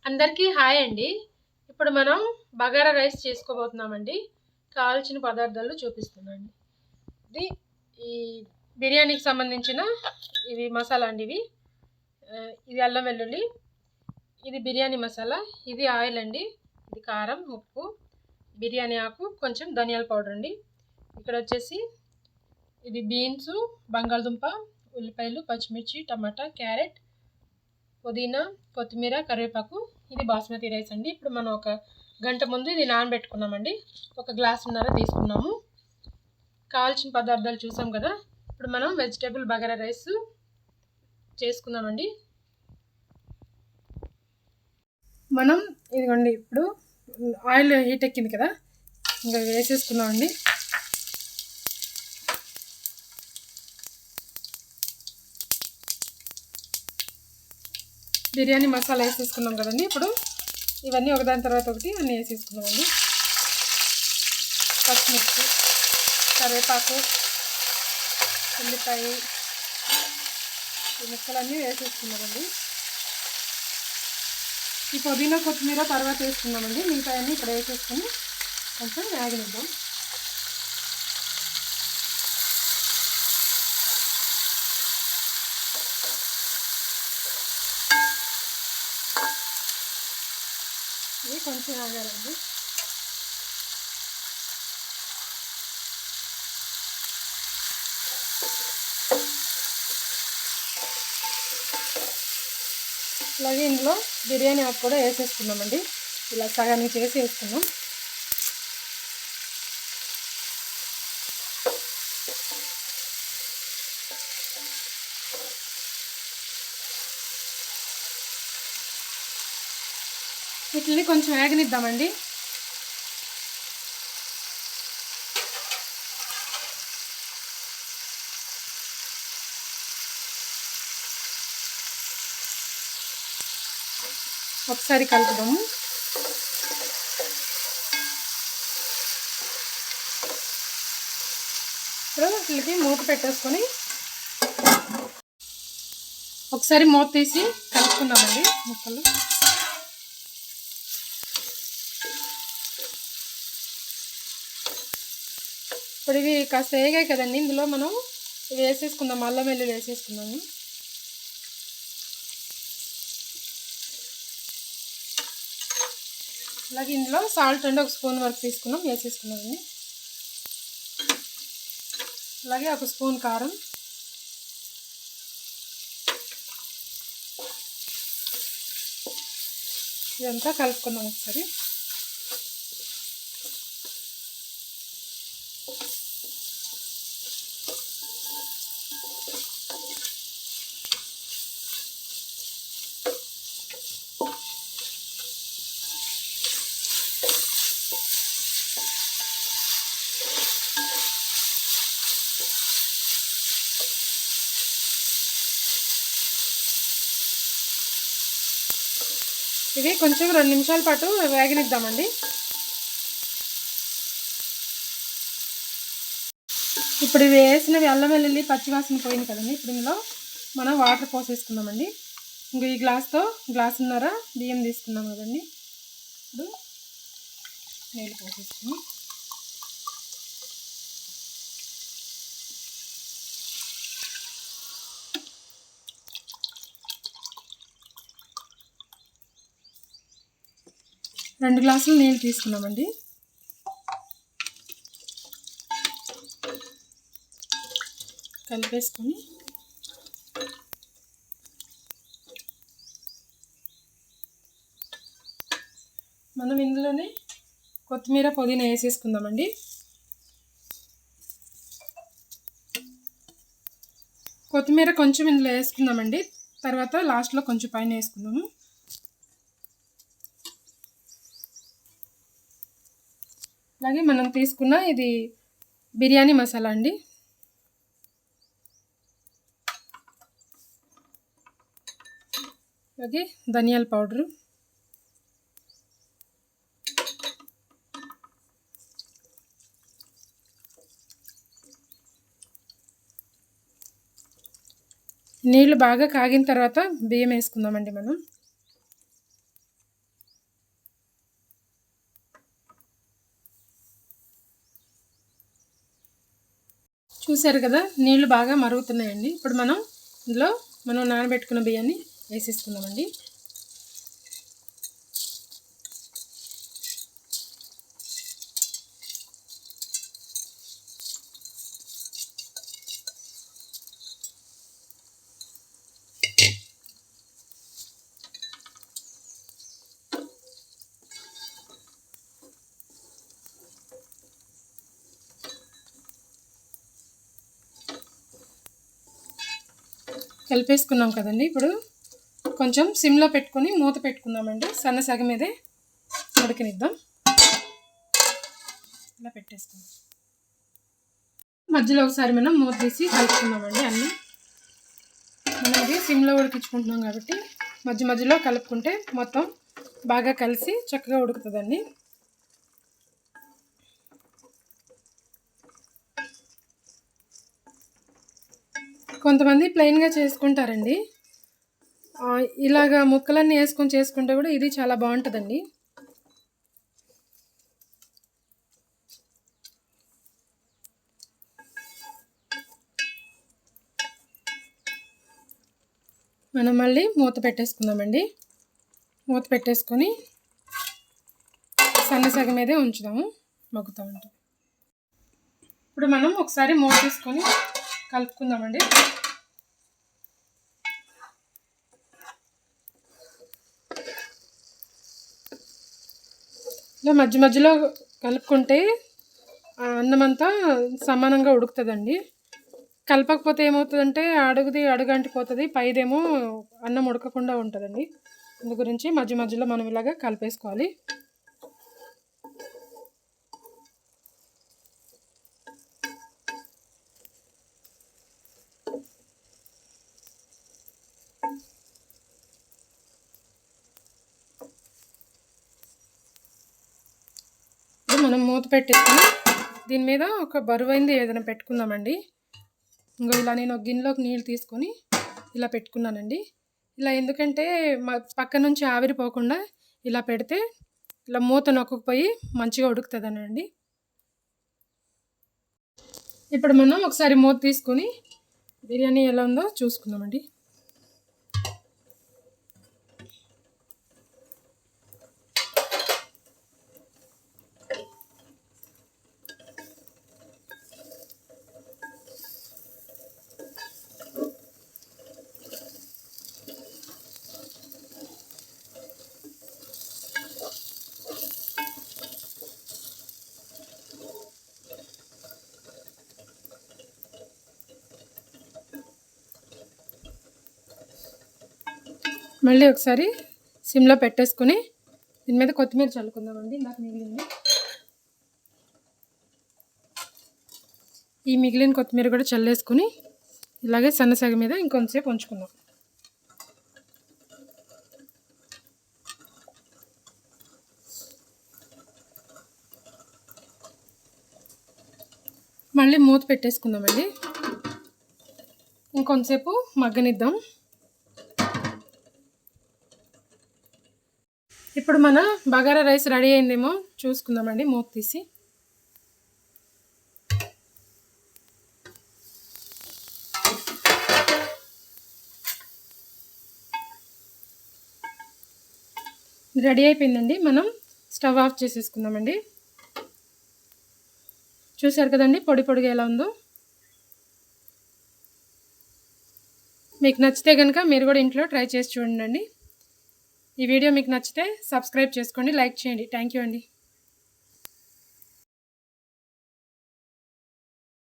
అందరికీ హాయ్ అండి. ఇప్పుడు మనం బగారా రైస్ చేసుకోబోతున్నామండి. కావాల్సిన పదార్థాలు చూపిస్తున్నాను. ఇది ఈ బిర్యానీకి సంబంధించిన ఇవి మసాలా అండి. ఇది అల్లం వెల్లుల్లి, ఇది బిర్యానీ మసాలా, ఇది ఆయిల్ అండి, ఇది కారం, ఉప్పు, బిర్యానీ ఆకు, కొంచెం ధనియాల పౌడర్ అండి. ఇక్కడ వచ్చేసి ఇది బీన్స్, బంగాళదుంప, ఉల్లిపాయలు, పచ్చిమిర్చి, టమాటా, క్యారెట్, పుదీనా, కొత్తిమీర, కరివేపాకు. ఇది బాస్మతి రైస్ అండి. ఇప్పుడు మనం ఒక గంట ముందు ఇది నానబెట్టుకున్నామండి. ఒక గ్లాసున్నర తీసుకున్నాము. కావాల్సిన పదార్థాలు చూసాం కదా. ఇప్పుడు మనం వెజిటేబుల్ బగారా రైస్ చేసుకుందామండి. మనం ఇదిగోండి, ఇప్పుడు ఆయిల్ హీట్ ఎక్కింది కదా, ఇంకా వేసేసుకున్నామండి. బిర్యానీ మసాలా వేసేసుకున్నాం కదండి. ఇప్పుడు ఇవన్నీ ఒకదాని తర్వాత ఒకటి అన్నీ వేసేసుకున్నామండి. పచ్చిమిర్చి, కరివేపాకు, ఉల్లిపాయ, ఈ ముక్కలన్నీ వేసేసుకున్నామండి. ఈ పుదీనా, కొత్తిమీర తర్వాత వేసుకున్నామండి. మిగతా అన్నీ ఇక్కడ వేసేసుకుని కొంచెం వేగనిద్దాం. ఇది కొంచెం వేగాలండి. అలాగే ఇందులో బిర్యానీ ఆకు కూడా వేసేసుకున్నామండి. ఇలా సగానికి చేసి వేసుకున్నాం. వీటిని కొంచెం వేగనిద్దామండి. ఒకసారి కలుపుదాము. ఇప్పుడు వీటికి మూత పెట్టేసుకొని ఒకసారి మూత తీసి కలుపుకుందామండి ముక్కలు. ఇప్పుడు ఇవి కాస్త వేగాయి కదండి. ఇందులో మనం ఇవి వేసేసుకుందాం. అల్లం వెల్లుల్లి వేసేసుకుందాము. అలాగే ఇందులో సాల్ట్ అండి ఒక స్పూన్ వరకు తీసుకున్నాం, వేసేసుకున్నామండి. అలాగే ఒక స్పూన్ కారం, ఇదంతా కలుపుకుందాం ఒకసారి. ఇవి కొంచెం 2 నిమిషాల పాటు వేగనిద్దామండి. ఇప్పుడు ఇవి వేసినవి అల్లం వెల్లుల్లి పచ్చివాసన పోయింది కదండి. ఇప్పుడు ఇందులో మనం వాటర్ పోసేసుకుందామండి. ఇంక ఈ గ్లాసున్నర బియ్యం తీసుకున్నాం కదండి. ఇప్పుడు నీళ్ళు పోసేసుకుని రెండు గ్లాసులు నీళ్ళు తీసుకున్నామండి. కలిపేసుకొని మనం ఇందులోనే కొత్తిమీర, పుదీనా వేసేసుకుందామండి. కొత్తిమీర కొంచెం ఇందులో వేసుకుందామండి. తర్వాత లాస్ట్లో కొంచెం పైన వేసుకుందాము. అలాగే మనం తీసుకున్న ఇది బిర్యానీ మసాలా అండి. అలాగే ధనియాల పౌడరు, నీళ్ళు బాగా కాగిన తర్వాత బియ్యం వేసుకుందామండి మనం. చూసారు కదా, నీళ్లు బాగా మరుగుతున్నాయండి. ఇప్పుడు ఇందులో మనం నానబెట్టుకున్న బియ్యాన్ని వేసేసుకుందామండి. కలిపేసుకున్నాం కదండి. ఇప్పుడు కొంచెం సిమ్లో పెట్టుకొని మూత పెట్టుకుందామండి. సన్న సగం మీదే ఉడకనిద్దాం. ఇలా పెట్టేసుకుందాం. మధ్యలో ఒకసారి మనం మూత తీసి కలుపుకుందామండి. అన్నీ మనం ఇది సిమ్లో ఉడికించుకుంటున్నాం కాబట్టి మధ్య మధ్యలో కలుపుకుంటే మొత్తం బాగా కలిసి చక్కగా ఉడుకుతుందండి. కొంతమంది ప్లెయిన్గా చేసుకుంటారండి. ఇలాగా ముక్కలన్నీ వేసుకొని చేసుకుంటే కూడా ఇది చాలా బాగుంటుందండి. మనం మళ్ళీ మూత పెట్టేసుకుందామండి. మూత పెట్టేసుకొని సన్న సగం మీదే ఉంచుదాము, మగ్గుతూ ఉంటుంది. ఇప్పుడు మనం ఒకసారి మూత తీసుకొని కలుపుకుందామండి. ఇలా మధ్య మధ్యలో కలుపుకుంటే అన్నం అంతా సమానంగా ఉడుకుతుందండి. కలపకపోతే ఏమవుతుందంటే అడుగు అంటిపోతుంది, పైదేమో అన్నం ఉడకకుండా ఉంటుందండి. అందు గురించి మధ్య మధ్యలో మనం ఇలాగా కలిపేసుకోవాలి. మనం మూత పెట్టేసుకొని దీని మీద ఒక బరువైంది ఏదైనా పెట్టుకుందామండి. ఇంకో ఇలా నేను ఒక గిన్నెలోకి నీళ్ళు తీసుకొని ఇలా పెట్టుకున్నానండి. ఇలా ఎందుకంటే పక్క నుంచి ఆవిరిపోకుండా ఇలా పెడితే ఇలా మూత నొక్కకపోయి మంచిగా ఉడుకుతుందనండి. ఇప్పుడు మనం ఒకసారి మూత తీసుకొని బిర్యానీ ఎలా ఉందో చూసుకుందామండి. మళ్ళీ ఒకసారి సిమ్లో పెట్టేసుకొని దీని మీద కొత్తిమీర చల్లుకుందామండి. ఇందాక మిగిలింది, ఈ మిగిలిన కొత్తిమీర కూడా చల్లేసుకుని ఇలాగే సన్నసగ మీద ఇంకొంతసేపు ఉంచుకుందాం. మళ్ళీ మూత పెట్టేసుకుందామండి. ఇంకొంతసేపు మగ్గనిద్దాం. ఇప్పుడు మన బగారా రైస్ రెడీ అయిందేమో చూసుకుందామండి. మూత తీసి రెడీ అయిపోయిందండి. మనం స్టవ్ ఆఫ్ చేసేసుకుందామండి. చూసారు కదండి పొడి పొడిగా ఎలా ఉందో. మీకు నచ్చితే కనుక మీరు కూడా ఇంట్లో ట్రై చేసి చూడండి. ఈ వీడియో మీకు నచ్చితే సబ్స్క్రైబ్ చేసుకోండి, లైక్ చేయండి. థ్యాంక్ యూ అండి.